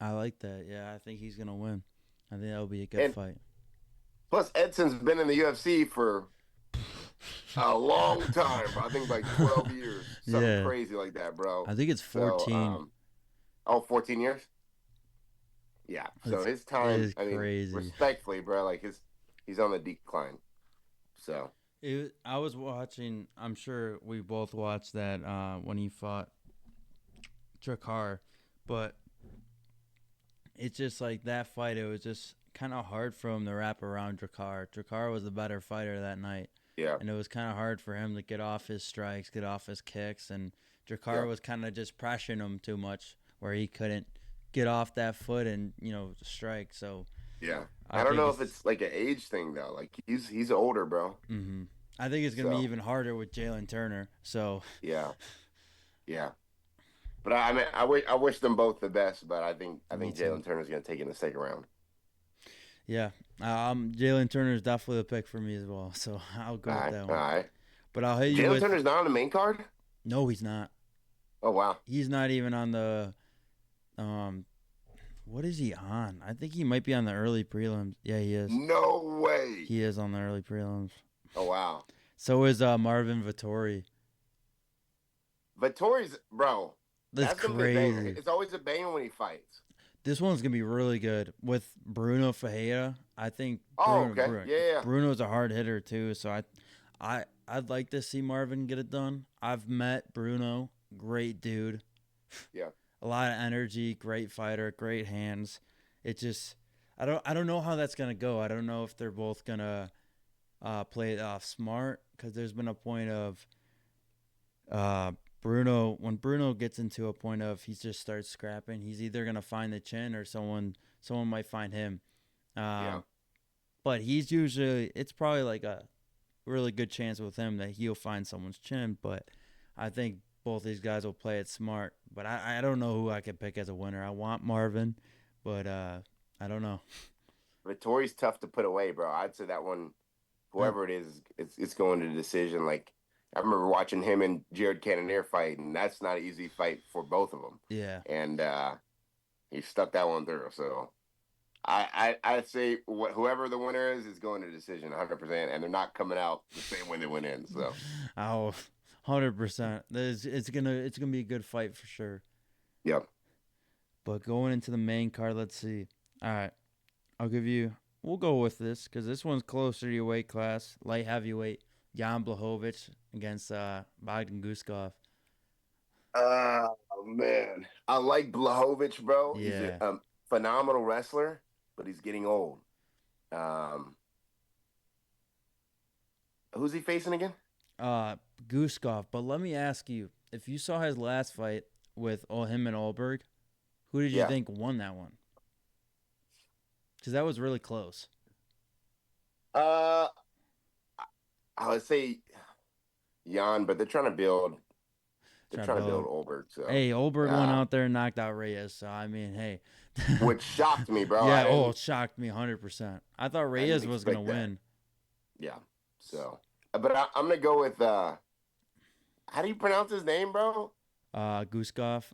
A: I like that. Yeah, I think he's gonna win. I think that'll be a good
B: And
A: fight.
B: plus Edson's been in the UFC for a long time, bro. I think like 12 years, something
A: Yeah.
B: crazy like that, bro.
A: I think it's
B: So
A: 14.
B: 14 years. Yeah. So
A: It's
B: his
A: it
B: time,
A: is
B: I mean,
A: crazy.
B: respectfully, bro, like he's on the decline. So
A: I was watching. I'm sure we both watched that when he fought Drakkar, but it's just like that fight. It was just kind of hard for him to wrap around Drakkar. Drakkar was the better fighter that night,
B: yeah,
A: and it was kind of hard for him to get off his strikes, get off his kicks, and
B: yeah,
A: Drakkar was kind of just pressuring him too much, where he couldn't get off that foot and strike. So
B: yeah.
A: I
B: I don't
A: think
B: know if
A: it's
B: it's like an age thing though. Like he's older, bro.
A: hmm I think it's gonna be
B: So
A: even harder with Jalen Turner. So
B: yeah, yeah. But I mean, I wish them both the best. But I
A: me
B: think
A: too.
B: Jalen Turner's gonna take it in the second round.
A: Yeah, Jalen Turner is definitely a pick for me as well. So I'll go
B: All
A: with
B: right,
A: that
B: all
A: one.
B: right.
A: But I'll hit you
B: Jalen
A: with
B: Turner's not on the main card.
A: no, he's not.
B: Oh wow.
A: He's not even on the um. What is he on? I think he might be on the early prelims. Yeah, he is.
B: No way.
A: He is on the early prelims.
B: Oh wow.
A: So is Marvin Vittori.
B: Vittori's bro.
A: That's
B: That's gonna be a banger.
A: crazy.
B: It's always a banger when he fights.
A: This one's gonna be really good with Bruno Ferreira. I think
B: Oh okay. Yeah, yeah.
A: Bruno's a hard hitter too. So I'd like to see Marvin get it done. I've met Bruno, great dude,
B: Yeah.
A: a lot of energy, great fighter, great hands. It just I don't know how that's gonna go. I don't know if they're both gonna play it off smart because there's been a point of uh, when Bruno gets into a point of he just starts scrapping, he's either gonna find the chin or someone might find him.
B: Yeah.
A: Um, but it's probably like a really good chance with him that he'll find someone's chin. But I think both these guys will play it smart. But I don't know who I could pick as a winner. I want Marvin, but I don't know.
B: Vittori's tough to put away, bro. I'd say that one,
A: Uh,
B: whoever it is, it's going to decision. Like I remember watching him and Jared Cannonier fight, and that's not an easy fight for both of them.
A: yeah.
B: And he stuck that one through. So I'd say whoever the winner is going to decision 100%, and they're not coming out the same way they went in. So
A: Oh, 100%. It's gonna be a good fight for sure.
B: yeah.
A: But going into the main card, let's see. All right, we'll go with this because this one's closer to your weight class. Light heavyweight, Jan Blachowicz against Bogdan Guskov.
B: Oh man, I like Blahovic, bro. He's a
A: Yeah.
B: phenomenal wrestler, but he's getting old. Um, who's he facing again?
A: Guskov. But let me ask you, if you saw his last fight with him and Olberg, who did you
B: Yeah.
A: think won that one? Because that was really close.
B: Uh, I would say Jan, but they're
A: Trying to
B: trying to build
A: build.
B: Olberg. So,
A: Hey, Olberg went
B: uh,
A: out there and knocked out Reyes. So I mean, hey.
B: which shocked me, bro.
A: Yeah. Oh, it shocked me 100%. I thought
B: I didn't
A: Reyes was gonna
B: expect that.
A: win.
B: Yeah. So, but I'm gonna go with how do you pronounce his name, bro?
A: Guskov.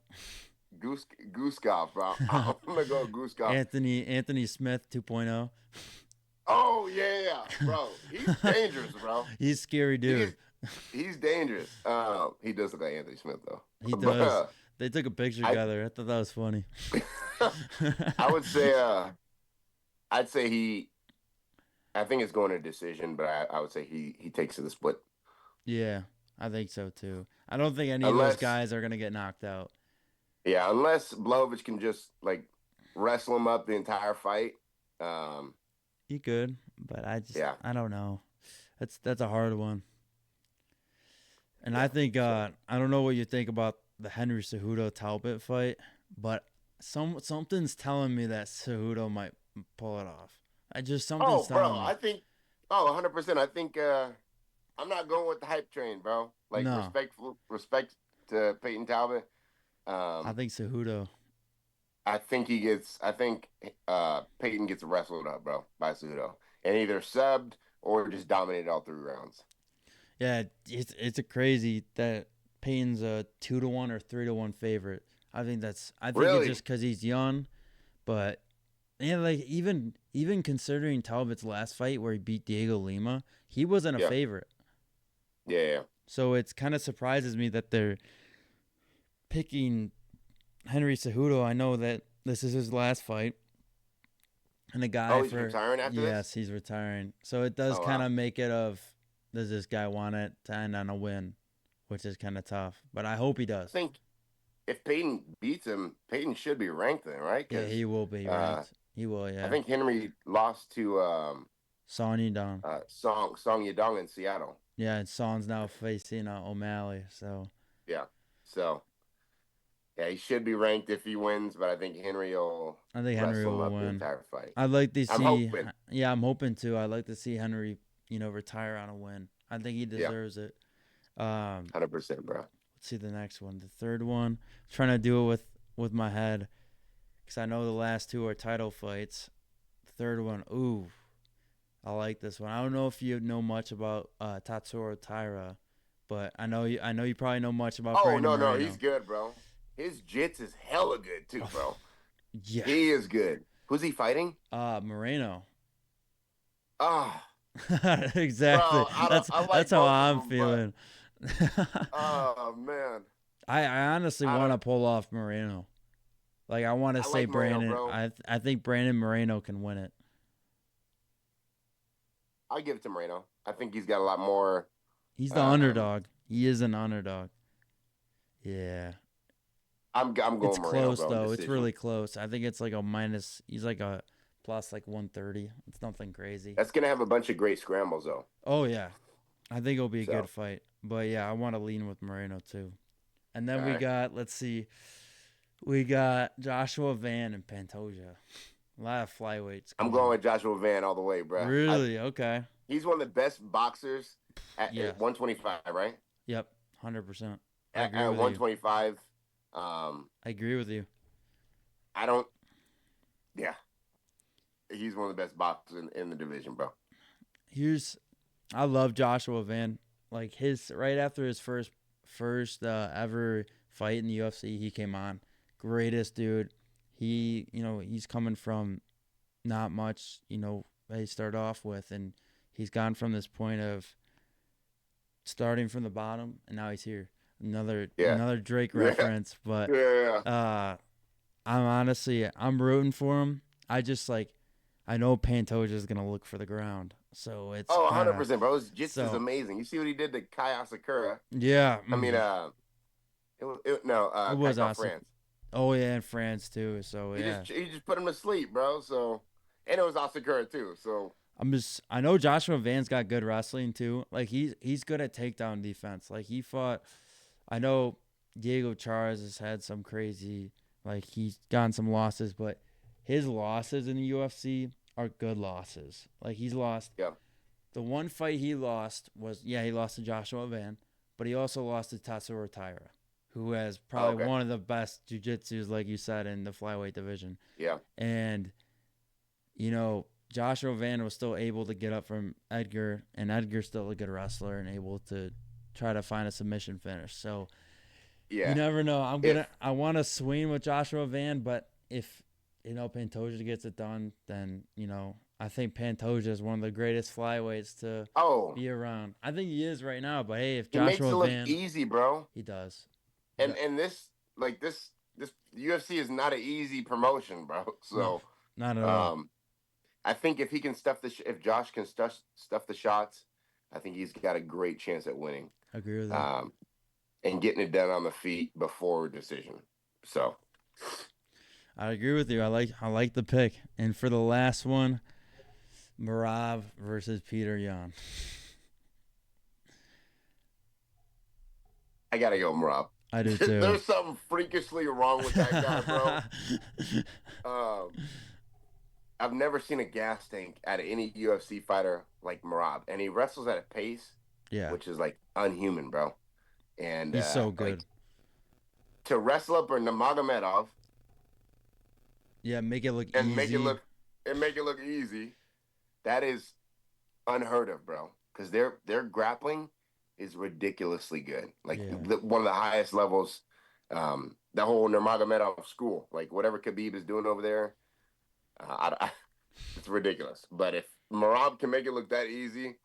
B: Goosegoff, bro. I'm gonna go with Goosegoff.
A: Anthony Smith 2.0.
B: Oh yeah, bro. He's dangerous, bro.
A: He's a scary
B: He's
A: dude.
B: he's dangerous. He does look like Anthony Smith though.
A: He
B: But
A: does. They took a picture
B: I
A: together. I thought that was funny.
B: I would say I'd say I think it's going to decision, but I would say he takes to the split.
A: Yeah, I think so too. I don't think any of those
B: Unless
A: guys are gonna get knocked out.
B: unless Blahovic can just like wrestle him up the entire fight, Um,
A: He could, but
B: yeah,
A: I don't know. That's a hard one. And I
B: yeah.
A: think
B: So,
A: I don't know what you think about the Henry Cejudo Talbot fight, but something's telling me that Cejudo might pull it off. I just something's
B: oh,
A: telling
B: bro,
A: me.
B: I think, oh, 100%. I think I'm not going with the hype train, bro. Like
A: No,
B: respect to Peyton Talbot.
A: I
B: Um,
A: think Cejudo.
B: I think Peyton gets wrestled up, bro, by Sudo, and either subbed or just dominated all 3 rounds.
A: Yeah, it's a crazy that Payne's a 2-1 or 3-1 favorite. I think it's
B: Really?
A: just because he's young, but yeah, like even considering Talbot's last fight where he beat Diego Lima, he wasn't a
B: Yeah,
A: favorite.
B: yeah, yeah.
A: So it's kind of surprises me that they're picking Henry Cejudo. I know that this is his last fight, and the guy
B: Oh, he's
A: for
B: retiring after this?
A: yes, he's retiring. So it does
B: Oh,
A: kind
B: wow.
A: of make it of does this guy want it to end on a win, which is kind of tough. But I hope he
B: I
A: does.
B: think if Peyton beats him, Peyton should be ranked then, right?
A: Yeah,
B: Because
A: he will be
B: uh,
A: ranked. He will.
B: I
A: Yeah,
B: think Henry lost to
A: Sonny Don.
B: Song Yadong in Seattle.
A: Yeah, and Son's now facing O'Malley. So
B: Yeah. So yeah, he should be ranked if he wins, but I think Henry will
A: I think Henry
B: wrestle him
A: will
B: up the
A: win.
B: entire fight.
A: I'd like to
B: I'm
A: see.
B: hoping.
A: Yeah, I'm hoping to. I'd like to see Henry, retire on a win. I think he
B: Yeah,
A: deserves it. Um,
B: 100%, bro.
A: let's see the next one. The third one. I'm trying to do it with my head because I know the last two are title fights. The third one. Ooh, I like this one. I don't know if you know much about Tatsuro Taira, but I know you probably know much about
B: Oh
A: Brandon
B: no, no, he's
A: Moreno.
B: good, bro. His jits is hella good too,
A: Oh,
B: bro.
A: yeah.
B: He is good. Who's he fighting?
A: Moreno.
B: Ah,
A: Exactly.
B: bro, I
A: That's
B: like
A: how
B: both of
A: I'm
B: them, but
A: feeling.
B: oh man,
A: I honestly
B: I
A: want
B: don't.
A: to pull off Moreno. Like I want to
B: I
A: say
B: like Moreno,
A: Brandon.
B: bro.
A: I think Brandon Moreno can win it.
B: I'll give it to Moreno. I think he's got a lot more.
A: He's the
B: Um,
A: underdog. He is an underdog. Yeah.
B: I'm
A: It's
B: going Moreno,
A: close
B: bro.
A: though. It's
B: Decision.
A: really close. I think it's like a minus. He's like a plus like 130. It's nothing crazy.
B: That's gonna have a bunch of great scrambles though.
A: Oh yeah. I think it'll be a good
B: So,
A: fight. But yeah, I want to lean with Moreno too. And then
B: all
A: we
B: right,
A: got let's see. We got Joshua Van and Pantoja. A lot of flyweights
B: I'm
A: going.
B: going with Joshua Van all the way, bro.
A: Really? Okay.
B: He's one of the best boxers at
A: Yes.
B: 125, right?
A: Yep. 100%. I agree
B: At
A: with you.
B: 125, um,
A: I agree with you.
B: I don't. Yeah, he's one of the best boxers in the division, bro.
A: Here's I love Joshua Van. Like his right after his first ever fight in the UFC, he came on. Greatest dude. He's coming from not much, that he started off with, and he's gone from this point of starting from the bottom, and now he's here.
B: Yeah,
A: Another Drake
B: yeah,
A: reference, but
B: yeah.
A: uh, I'm rooting for him. I just like I know Pantoja is gonna look for the ground, so it's
B: Oh,
A: kind of
B: 100%, bro. His jits is
A: so
B: amazing. You see what he did to Kai Asakura?
A: yeah.
B: I mean, no,
A: It
B: Kai
A: was awesome.
B: France.
A: Oh yeah, in France too. So
B: He
A: yeah,
B: just he just put him to sleep, bro. So, and it was Asakura too. So,
A: I know Joshua Van's got good wrestling too. Like he's good at takedown defense. Like he fought. I know Diego Charas has had some crazy. Like he's gotten some losses, but his losses in the UFC are good losses. Like he's lost.
B: yeah.
A: The one fight he lost was he lost to Joshua Van, but he also lost to Tatsuro Taira, who has
B: Oh,
A: probably
B: okay.
A: one of the best jiu-jitsus, like you said, in the flyweight division.
B: Yeah.
A: And Joshua Van was still able to get up from Edgar, and Edgar's still a good wrestler and able to try to find a submission finish. So you
B: Yeah.
A: never know.
B: If
A: I want to swing with Joshua Van, but if Pantoja gets it done, then I think Pantoja is one of the greatest flyweights to
B: oh,
A: be around. I think he is right now, but hey, if
B: he makes
A: Joshua
B: it look
A: Van,
B: easy, bro.
A: he does.
B: And this like this UFC is not an easy promotion, bro.
A: No,
B: So,
A: not at all.
B: um, I think if he can if Josh can stuff the shots, I think he's got a great chance at winning.
A: I agree with you.
B: And getting it done on the feet before decision. So,
A: I agree with you. I like the pick. And for the last one, Marav versus Peter Yan.
B: I gotta go, Rob.
A: I do too.
B: There's something freakishly wrong with that guy, bro. Um, I've never seen a gas tank out of any UFC fighter like Marab, and he wrestles at a pace
A: Yeah,
B: which is like unhuman, bro. And
A: he's so
B: like
A: good.
B: to wrestle up or Nurmagomedov
A: Yeah, make it look
B: and
A: easy.
B: make it look easy, that is unheard of, bro. Because their grappling is ridiculously good, like
A: Yeah,
B: one of the highest levels. The whole Nurmagomedov school, like whatever Khabib is doing over there, it's ridiculous. But if Marab can make it look that easy,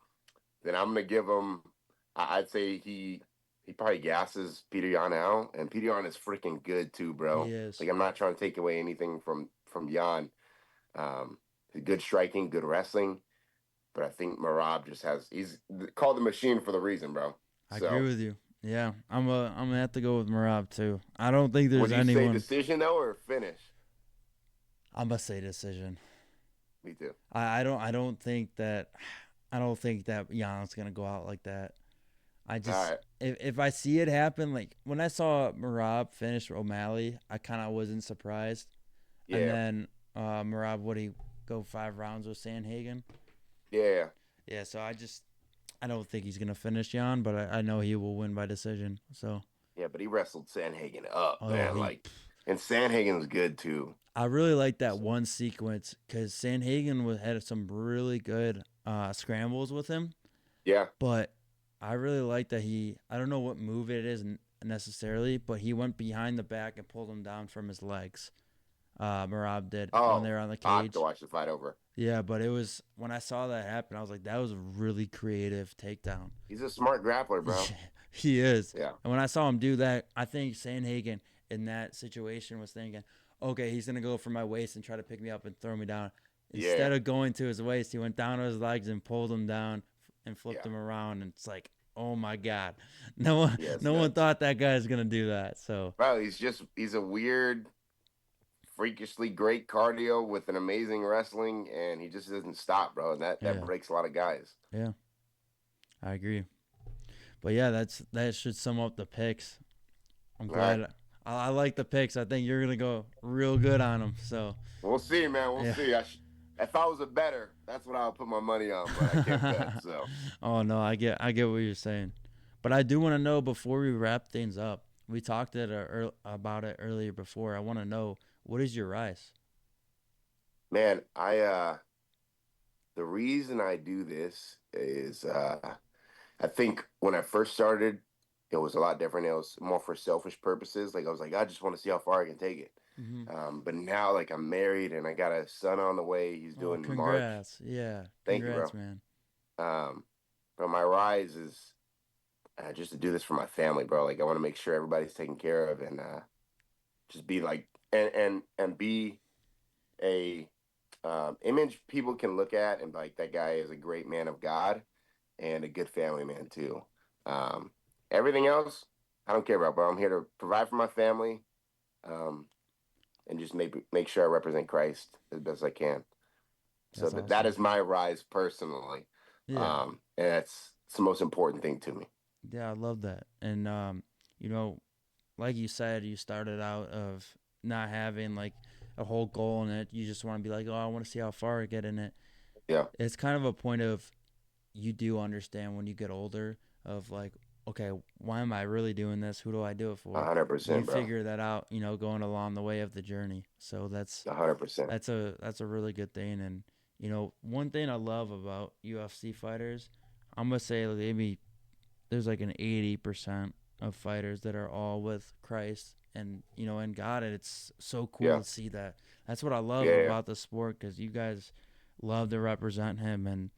B: then I'm gonna give him. I'd say he probably gasses Peter Yan out, and Peter Yan is freaking good too,
A: he
B: bro.
A: is.
B: Like I'm not trying to take away anything from Yan. Good striking, good wrestling, but I think Marab just he's called the machine for the reason, bro.
A: I agree
B: So
A: with you. Yeah, I'm gonna have to go with Marab too. I don't think there's
B: would you say
A: anyone.
B: decision though or finish?
A: I'm gonna say decision.
B: Me too.
A: I don't think that Jan's gonna go out like that. I
B: All
A: just
B: right.
A: if I see it happen, like when I saw Marab finish O'Malley, I kind of wasn't surprised. And
B: Yeah.
A: then Marab, would he go 5 rounds with Sanhagen?
B: Yeah.
A: Yeah, so I don't think he's gonna finish Jan, but I know he will win by decision. So
B: Yeah. But he wrestled Sanhagen up,
A: oh
B: man.
A: he
B: Like, and Sanhagen's good too.
A: I really like that one sequence because Sanhagen had some really good scrambles with him,
B: Yeah.
A: but I really like that I don't know what move it is necessarily, but he went behind the back and pulled him down from his legs. Marab did when they
B: Oh,
A: were on the
B: I have to
A: cage.
B: watch the fight over.
A: Yeah, but it was when I saw that happen, I was like, that was a really creative takedown.
B: He's a smart grappler, bro.
A: He is.
B: Yeah.
A: And when I saw him do that, I think Sandhagen in that situation was thinking, okay, he's gonna go for my waist and try to pick me up and throw me down.
B: Yeah.
A: Instead of going to his waist, he went down to his legs and pulled him down and flipped
B: Yeah.
A: him around. And it's like, oh my god, no one,
B: Yeah. It's
A: no one
B: nuts.
A: thought that guy was gonna do that. So
B: Bro, he's a weird, freakishly great cardio with an amazing wrestling, and he just doesn't stop, bro. And that
A: yeah,
B: breaks a lot of guys.
A: yeah, I agree. But yeah, that should sum up the picks. I'm
B: All right.
A: glad. I like the picks. I think you're gonna go real good on them. So
B: We'll see, man. We'll
A: yeah.
B: see. If I was a better, that's what I would put my money on, but I can't bet. So
A: Oh no, I get what you're saying, but I do want to know before we wrap things up. We talked about it earlier before. I want to know what is your rise?
B: man, the reason I do this is I think when I first started, it was a lot different. It was more for selfish purposes. Like I was like, I just want to see how far I can take it.
A: Hmm.
B: But now, like I'm married and I got a son on the way. He's
A: Oh,
B: doing March.
A: congrats! Yeah,
B: Thank you, bro.
A: congrats, man.
B: Um, but my rise is just to do this for my family, bro. Like I want to make sure everybody's taken care of and just be like and be a image people can look at and be like that guy is a great man of God and a good family man too. Um, Everything else, I don't care about, bro. I'm here to provide for my family, um, and just make sure I represent Christ as best I can. So
A: That's
B: that
A: awesome.
B: is my rise personally,
A: Yeah,
B: and it's the most important thing to me.
A: yeah, I love that. And you know, like you said, you started out of not having like a whole goal in it. You just want to be like, oh, I want to see how far I get in it.
B: Yeah,
A: It's kind of a point of you do understand when you get older of like, okay, why am I really doing this? Who do I do it for? You
B: 100%, bro.
A: figure that out, going along the way of the journey. So that's
B: 100%.
A: that's a that's a really good thing. And one thing I love about UFC fighters, I'm gonna say maybe there's like an 80% of fighters that are all with Christ and and God, and it's so cool
B: Yeah,
A: to see that. That's what I love
B: yeah, yeah.
A: about the sport because you guys love to represent him and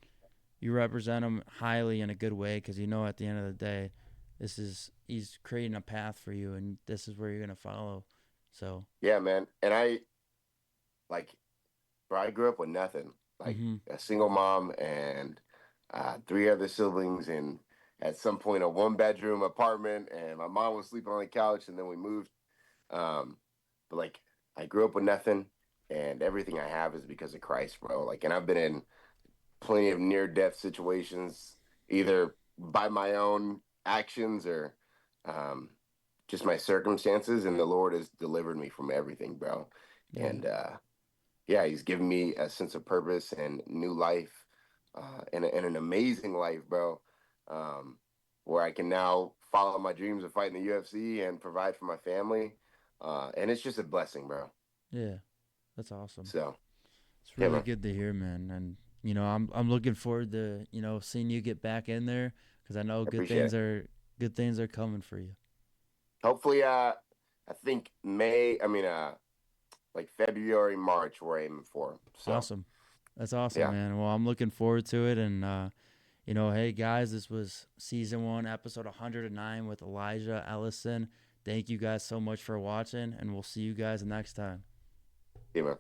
A: you represent him highly in a good way because at the end of the day, he's creating a path for you and this is where you're gonna follow. So,
B: Yeah, man. And like, bro, I grew up with nothing. Like
A: hmm
B: a single mom and three other siblings, and at some point a one-bedroom apartment. And my mom was sleeping on the couch, and then we moved. But like, I grew up with nothing, and everything I have is because of Christ, bro. Like, and I've been in plenty of near death situations, either by my own actions or um, just my circumstances, and the Lord has delivered me from everything, bro.
A: Yeah.
B: And yeah, He's given me a sense of purpose and new life, and an amazing life, bro. Um, where I can now follow my dreams of fighting the UFC and provide for my family, and it's just a blessing, bro.
A: Yeah. That's awesome.
B: So
A: It's
B: yeah,
A: really
B: man,
A: good to hear, man. And I'm looking forward to seeing you get back in there because I know
B: I appreciate it.
A: good things are coming for you.
B: Hopefully, I think May. I mean, like February, March, we're aiming for. So
A: Awesome. That's awesome,
B: yeah,
A: man. Well, I'm looking forward to it. And, hey, guys, this was season 1, episode 109 with Elijah Ellison. Thank you guys so much for watching, and we'll see you guys next time.
B: yeah, man.